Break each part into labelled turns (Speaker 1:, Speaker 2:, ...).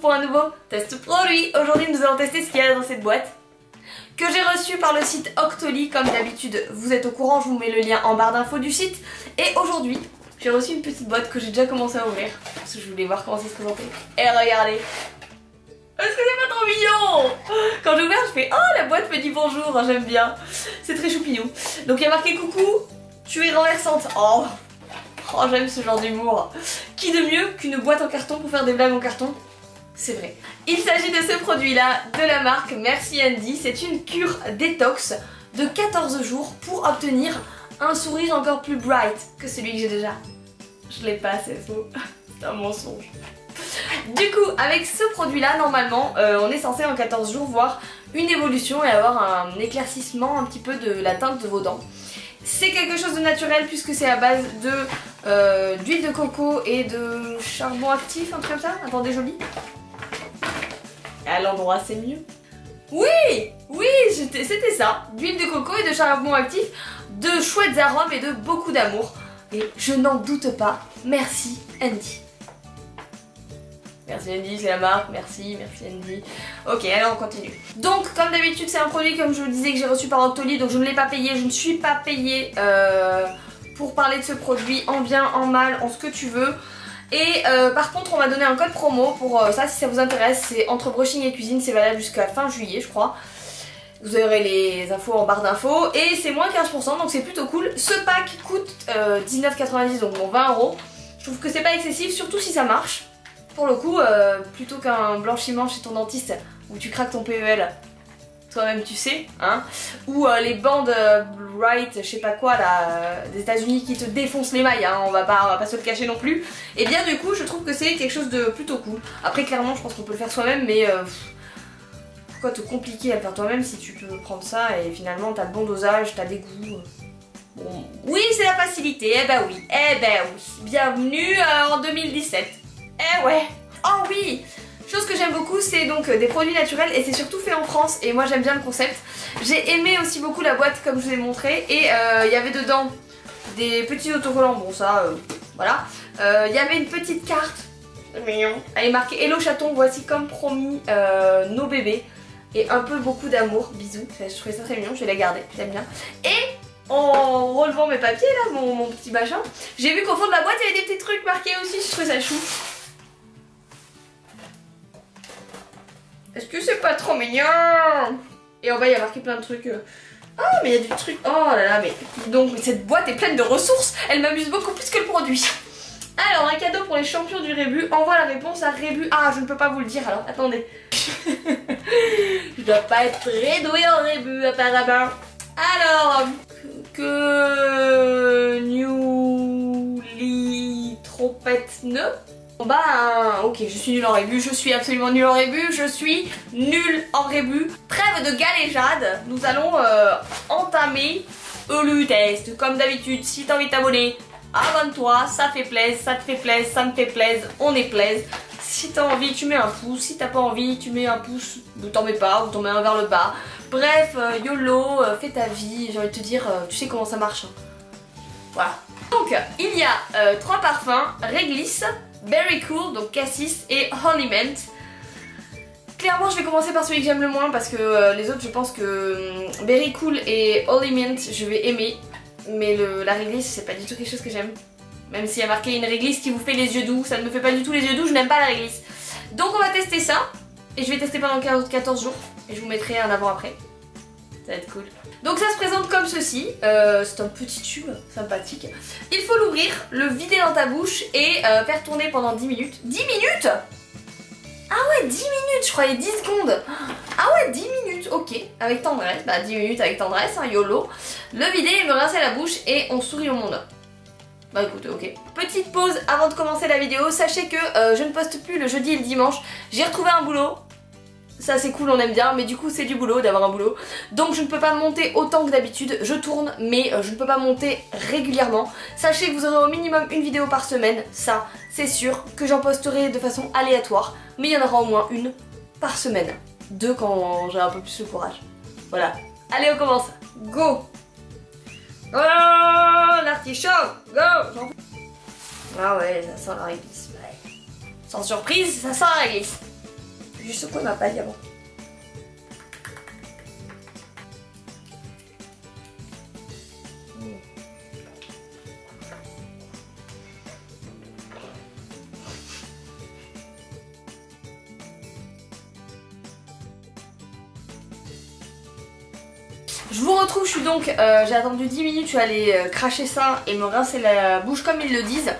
Speaker 1: pour un nouveau test produit. Aujourd'hui nous allons tester ce qu'il y a dans cette boîte que j'ai reçu par le site Octoly. Comme d'habitude vous êtes au courant, je vous mets le lien en barre d'infos du site. Et aujourd'hui j'ai reçu une petite boîte que j'ai déjà commencé à ouvrir parce que je voulais voir comment ça se présentait. Et regardez, est-ce que c'est pas trop mignon? Quand j'ouvre je fais oh, la boîte me dit bonjour, j'aime bien. C'est très choupinou. Donc il y a marqué coucou, tu es renversante. Oh, j'aime ce genre d'humour. Qui de mieux qu'une boîte en carton pour faire des blagues en carton? C'est vrai. Il s'agit de ce produit là de la marque Merci Andy. C'est une cure détox de 14 jours pour obtenir un sourire encore plus bright que celui que j'ai déjà. Je l'ai pas, c'est faux. C'est un mensonge. Du coup, avec ce produit là, normalement, on est censé en 14 jours voir une évolution et avoir un éclaircissement un petit peu de la teinte de vos dents. C'est quelque chose de naturel puisque c'est à base de d'huile de coco et de charbon actif, un truc comme ça. Attendez, joli. À l'endroit c'est mieux. Oui, oui, c'était ça. D'huile de coco et de charbon actif, de chouettes arômes et de beaucoup d'amour. Et je n'en doute pas, merci Andy. Merci Andy, c'est la marque, merci Andy. Ok, alors on continue. Donc, comme d'habitude, c'est un produit, comme je vous le disais, que j'ai reçu par Octoly, donc je ne l'ai pas payé, je ne suis pas payée pour parler de ce produit, en bien, en mal, en ce que tu veux. Et par contre, on m'a donné un code promo pour ça, si ça vous intéresse, c'est entre brushing et cuisine, c'est valable jusqu'à fin juillet, je crois. Vous aurez les infos en barre d'infos, et c'est moins 15%, donc c'est plutôt cool. Ce pack coûte 19,90, donc bon, 20 €. Je trouve que c'est pas excessif, surtout si ça marche. Pour le coup, plutôt qu'un blanchiment chez ton dentiste où tu craques ton PEL, toi-même tu sais, hein, ou les bandes Bright, je sais pas quoi là, des États-Unis qui te défoncent les mailles, hein, on va pas se le cacher non plus. Et bien du coup, je trouve que c'est quelque chose de plutôt cool. Après, clairement, je pense qu'on peut le faire soi-même, mais pourquoi te compliquer à le faire toi-même si tu peux prendre ça et finalement t'as le bon dosage, t'as des goûts. Bon. Oui, c'est la facilité, eh ben oui, bienvenue en 2017. Eh ouais. Oh oui. Chose que j'aime beaucoup, c'est donc des produits naturels et c'est surtout fait en France et moi j'aime bien le concept. J'ai aimé aussi beaucoup la boîte comme je vous ai montré et il y avait dedans des petits autocollants, bon ça voilà. Il y avait une petite carte, mignon. Elle est marquée Hello chaton, voici comme promis nos bébés et un peu beaucoup d'amour, bisous. Je trouvais ça très mignon, je vais la garder, j'aime bien. Et en relevant mes papiers là, mon petit machin, j'ai vu qu'au fond de la boîte il y avait des petits trucs marqués aussi, je trouvais ça chou. Est-ce que c'est pas trop mignon? Et en bas il y a marqué plein de trucs. Ah mais il y a des trucs. Oh là là, mais donc cette boîte est pleine de ressources. Elle m'amuse beaucoup plus que le produit. Alors un cadeau pour les champions du rébut. Envoie la réponse à rébut. Ah, je ne peux pas vous le dire alors attendez. Je dois pas être très douée en rébut apparemment. Alors que Newly trompette ne. Bah ok, je suis nulle en rébut, je suis absolument nulle en rébut, je suis nulle en rébut. Trêve de galéjade, nous allons entamer le test. Comme d'habitude, si t'as envie de t'abonner, abonne-toi, ça fait plaisir, ça te fait plaisir, ça me fait plaisir, on est plaisir. Si t'as envie, tu mets un pouce, si t'as pas envie, tu mets un pouce, ou t'en mets pas, ou t'en mets un vers le bas. Bref, YOLO, fais ta vie, j'ai envie de te dire, tu sais comment ça marche. Hein. Voilà. Donc, il y a 3 parfums, Réglisse, Berry Cool, donc Cassis et Honey Mint. Clairement je vais commencer par celui que j'aime le moins parce que les autres je pense que Berry Cool et Honey Mint je vais aimer. Mais la réglisse c'est pas du tout quelque chose que j'aime. Même s'il y a marqué une réglisse qui vous fait les yeux doux, ça ne me fait pas du tout les yeux doux, je n'aime pas la réglisse. Donc on va tester ça. Et je vais tester pendant 14 jours. Et je vous mettrai un avant-après. Ça va être cool. Donc ça se présente comme ceci, c'est un petit tube sympathique. Il faut l'ouvrir, le vider dans ta bouche et faire tourner pendant 10 minutes. 10 minutes? Ah ouais, 10 minutes, je croyais 10 secondes. Ah ouais, 10 minutes, ok, avec tendresse, bah 10 minutes avec tendresse, hein, YOLO. Le vider et me rincer la bouche et on sourit au monde. Bah écoutez, ok. Petite pause avant de commencer la vidéo, sachez que je ne poste plus le jeudi et le dimanche. J'ai retrouvé un boulot. Ça c'est cool, on aime bien, mais du coup c'est du boulot d'avoir un boulot. Donc je ne peux pas monter autant que d'habitude, je tourne, mais je ne peux pas monter régulièrement. Sachez que vous aurez au minimum une vidéo par semaine, ça c'est sûr, que j'en posterai de façon aléatoire. Mais il y en aura au moins une par semaine. 2 quand j'ai un peu plus le courage. Voilà. Allez on commence, go. Oh l'artichaut, go. Ah ouais, ça sent la réglisse, ouais. Sans surprise, ça sent la réglisse. vais juste secouer ma paille avant. Je vous retrouve, je suis donc, j'ai attendu 10 minutes, je suis allée cracher ça et me rincer la bouche comme ils le disent.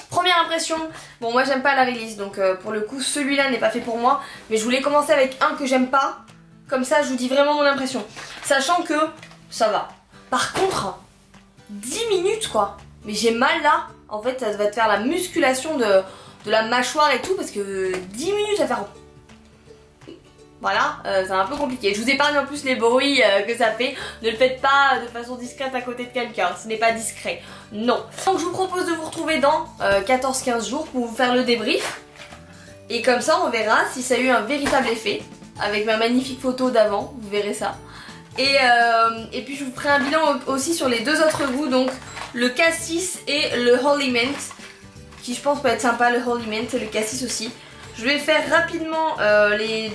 Speaker 1: Première impression, bon moi j'aime pas la réglisse donc pour le coup celui-là n'est pas fait pour moi. Mais je voulais commencer avec un que j'aime pas, comme ça je vous dis vraiment mon impression. Sachant que ça va. Par contre, 10 minutes quoi, mais j'ai mal là. En fait ça va te faire la musculation de la mâchoire et tout parce que 10 minutes à faire... Voilà, c'est un peu compliqué. Je vous épargne en plus les bruits que ça fait. Ne le faites pas de façon discrète à côté de quelqu'un. Ce n'est pas discret. Non. Donc je vous propose de vous retrouver dans 14-15 jours pour vous faire le débrief. Et comme ça on verra si ça a eu un véritable effet. Avec ma magnifique photo d'avant, vous verrez ça. Et puis je vous ferai un bilan aussi sur les deux autres goûts. Donc le cassis et le holy mint. Qui je pense peut être sympa, le holy mint et le cassis aussi. Je vais faire rapidement les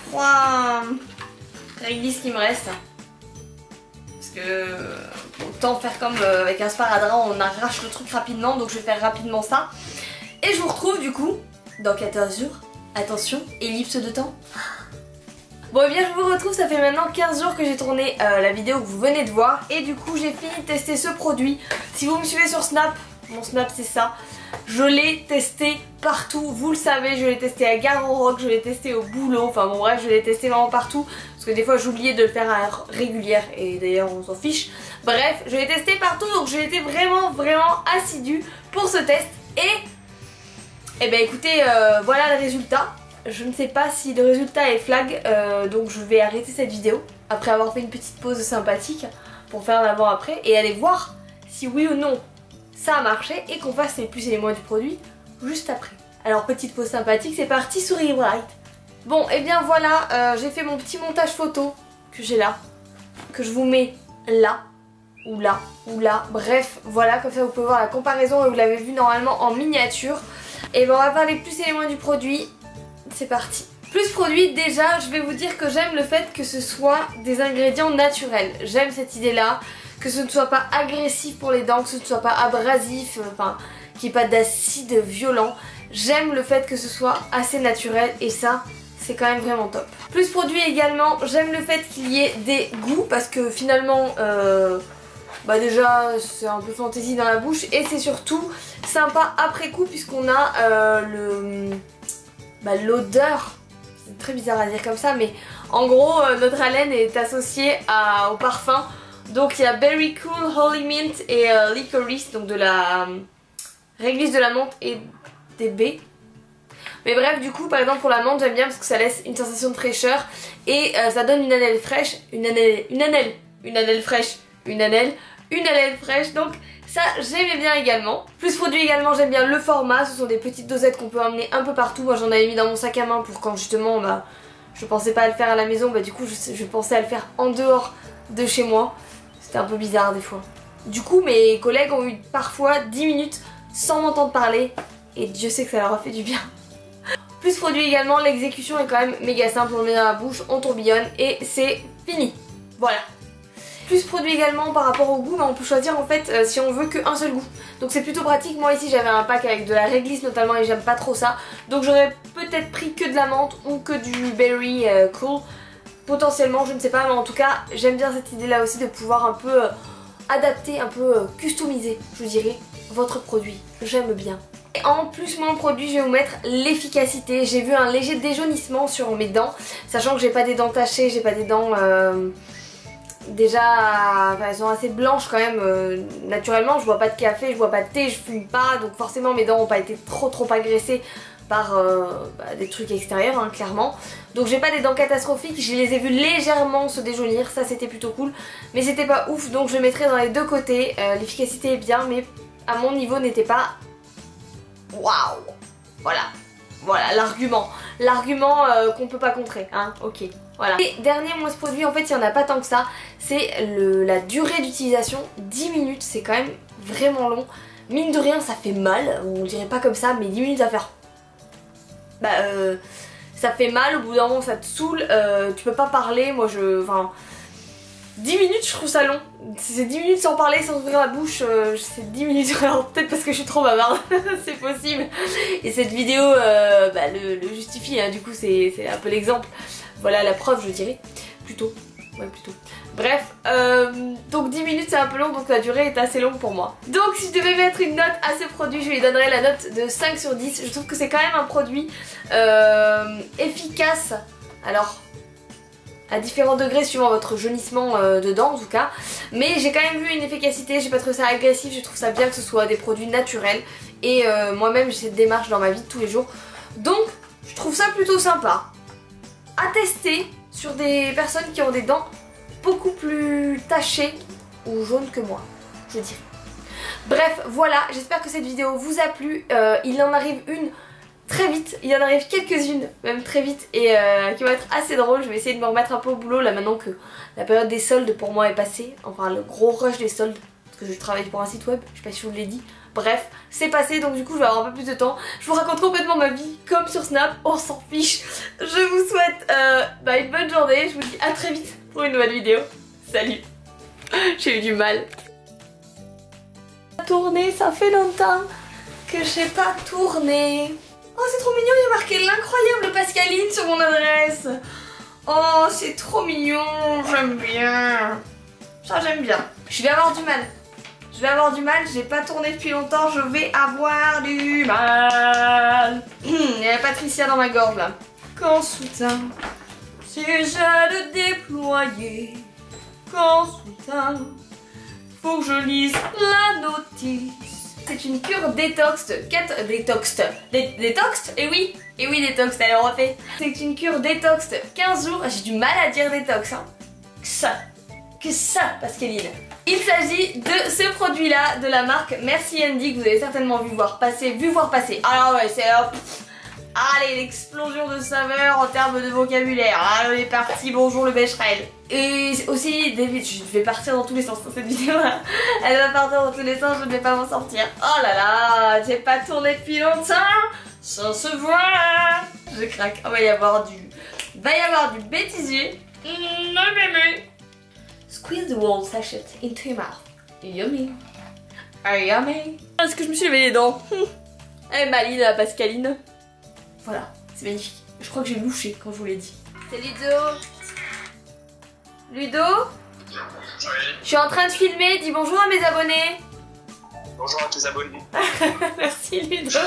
Speaker 1: 3 réglisses qui me restent. Parce que autant faire comme avec un sparadrap, on arrache le truc rapidement. Donc je vais faire rapidement ça. Et je vous retrouve du coup dans 14 jours. Attention, ellipse de temps. Bon et bien je vous retrouve, ça fait maintenant 15 jours que j'ai tourné la vidéo que vous venez de voir. Et du coup j'ai fini de tester ce produit. Si vous me suivez sur Snap, mon Snap c'est ça. Je l'ai testé partout, vous le savez, je l'ai testé à Gare au Rock, je l'ai testé au boulot, enfin bon bref je l'ai testé vraiment partout. Parce que des fois j'oubliais de le faire à heure régulière et d'ailleurs on s'en fiche. Bref, je l'ai testé partout donc j'ai été vraiment assidue pour ce test. Et ben écoutez, voilà le résultat. Je ne sais pas si le résultat est flag, donc je vais arrêter cette vidéo après avoir fait une petite pause sympathique pour faire l'avant après et aller voir si oui ou non ça a marché et qu'on fasse les plus et les moins du produit juste après. Alors petite pause sympathique, c'est parti, souris bright. Bon et bien voilà, j'ai fait mon petit montage photo que j'ai là, que je vous mets là, ou là, ou là, bref voilà, comme ça vous pouvez voir la comparaison et vous l'avez vu normalement en miniature. Et ben on va faire les plus et les moins du produit, c'est parti. Plus produit, déjà je vais vous dire que j'aime le fait que ce soit des ingrédients naturels, j'aime cette idée là. Que ce ne soit pas agressif pour les dents, que ce ne soit pas abrasif, enfin qu'il n'y ait pas d'acide violent. J'aime le fait que ce soit assez naturel et ça c'est quand même vraiment top. Plus produit également, j'aime le fait qu'il y ait des goûts parce que finalement bah déjà c'est un peu fantaisie dans la bouche et c'est surtout sympa après coup puisqu'on a l'odeur. C'est très bizarre à dire comme ça mais en gros notre haleine est associée au parfum. Donc il y a Berry Cool, Holy Mint et Licorice, donc de la réglisse de la menthe et des baies. Mais bref, du coup, par exemple pour la menthe j'aime bien parce que ça laisse une sensation de fraîcheur et ça donne une haleine fraîche, une haleine fraîche. Donc ça j'aimais bien également. Plus produit également, j'aime bien le format, ce sont des petites dosettes qu'on peut emmener un peu partout. Moi j'en avais mis dans mon sac à main pour quand justement je pensais pas à le faire à la maison, du coup je pensais à le faire en dehors de chez moi. C'était un peu bizarre des fois. Du coup mes collègues ont eu parfois 10 minutes sans m'entendre parler et Dieu sait que ça leur a fait du bien. Plus produit également, l'exécution est quand même méga simple, on le met dans la bouche, on tourbillonne et c'est fini. Voilà. Plus produit également par rapport au goût, on peut choisir en fait si on veut qu'un seul goût. Donc c'est plutôt pratique, moi ici j'avais un pack avec de la réglisse notamment et j'aime pas trop ça. Donc j'aurais peut-être pris que de la menthe ou que du berry cool. Potentiellement, je ne sais pas, mais en tout cas j'aime bien cette idée là aussi de pouvoir un peu adapter, un peu customiser, je dirais, votre produit. J'aime bien. Et en plus mon produit, je vais vous mettre l'efficacité. J'ai vu un léger déjaunissement sur mes dents, sachant que j'ai pas des dents tachées, j'ai pas des dents déjà, elles sont assez blanches quand même naturellement. Je bois pas de café, je bois pas de thé, je fume pas, donc forcément mes dents n'ont pas été trop agressées par des trucs extérieurs hein, clairement. Donc j'ai pas des dents catastrophiques, je les ai vues légèrement se déjaunir, ça c'était plutôt cool, mais c'était pas ouf, donc je mettrai dans les deux côtés. L'efficacité est bien mais à mon niveau n'était pas waouh. Voilà l'argument qu'on peut pas contrer hein, ok. Voilà. Et dernier moi ce produit en fait il n'y en a pas tant que ça, c'est la durée d'utilisation. 10 minutes c'est quand même vraiment long, mine de rien ça fait mal, on dirait pas comme ça mais 10 minutes à faire ça fait mal, au bout d'un moment ça te saoule, tu peux pas parler, moi enfin 10 minutes je trouve ça long, c'est 10 minutes sans parler, sans ouvrir la bouche, c'est 10 minutes, alors peut-être parce que je suis trop bavarde, c'est possible. Et cette vidéo le justifie, hein, du coup c'est un peu l'exemple, voilà la preuve je dirais, plutôt. Ouais, plutôt. Bref, donc 10 minutes c'est un peu long, donc la durée est assez longue pour moi. Donc si je devais mettre une note à ce produit, je lui donnerais la note de 5 sur 10. Je trouve que c'est quand même un produit efficace. Alors, à différents degrés suivant votre jaunissement dedans en tout cas. Mais j'ai quand même vu une efficacité, j'ai pas trouvé ça agressif, je trouve ça bien que ce soit des produits naturels. Et moi-même j'ai cette démarche dans ma vie de tous les jours. Donc, je trouve ça plutôt sympa. À tester sur des personnes qui ont des dents beaucoup plus tachées ou jaunes que moi, je dirais. Bref, voilà, j'espère que cette vidéo vous a plu. Il en arrive une très vite, il en arrive quelques-unes même très vite et qui vont être assez drôles. Je vais essayer de me remettre un peu au boulot là maintenant que la période des soldes pour moi est passée. Enfin le gros rush des soldes, parce que je travaille pour un site web, je sais pas si je vous l'ai dit. Bref, c'est passé, donc du coup je vais avoir un peu plus de temps. Je vous raconte complètement ma vie, comme sur Snap, on s'en fiche. Je vous souhaite une bonne journée, je vous dis à très vite pour une nouvelle vidéo. Salut. J'ai eu du mal. Tourner, ça fait longtemps que j'ai pas tourné. Oh c'est trop mignon, il y a marqué l'incroyable Pascaline sur mon adresse. Oh c'est trop mignon, j'aime bien. Ça j'aime bien. Je vais avoir du mal. Je vais avoir du mal, j'ai pas tourné depuis longtemps, je vais avoir du mal. Il y a Patricia dans ma gorge là. Quand soudain, si j'ai le déployer, quand soudain, faut que je lise la notice. C'est une cure détox, détox, et oui, détox, allez on refait. C'est une cure détox 15 jours, j'ai du mal à dire détox, hein. Que ça, Pascaline. Il s'agit de ce produit là de la marque Merci Andy que vous avez certainement vu voir passer. Alors ouais c'est allez l'explosion de saveurs en termes de vocabulaire. Allez parti, bonjour le Becherel. Et aussi David, je vais partir dans tous les sens dans cette vidéo là. Elle va partir dans tous les sens, je ne vais pas m'en sortir. Oh là là, j'ai pas tourné depuis longtemps. Ça se voit. Je craque. Oh, va y avoir du bêtisier. Squeeze the whole sachet into your mouth. Yummy. Yummy. Est-ce que je me suis levé les dents? Elle est maline la Pascaline. Voilà, c'est magnifique. Je crois que j'ai louché quand je vous l'ai dit. C'est Ludo. Ludo? Oui. Je suis en train de filmer, dis bonjour à mes abonnés.
Speaker 2: Bonjour à tes abonnés.
Speaker 1: Merci Ludo.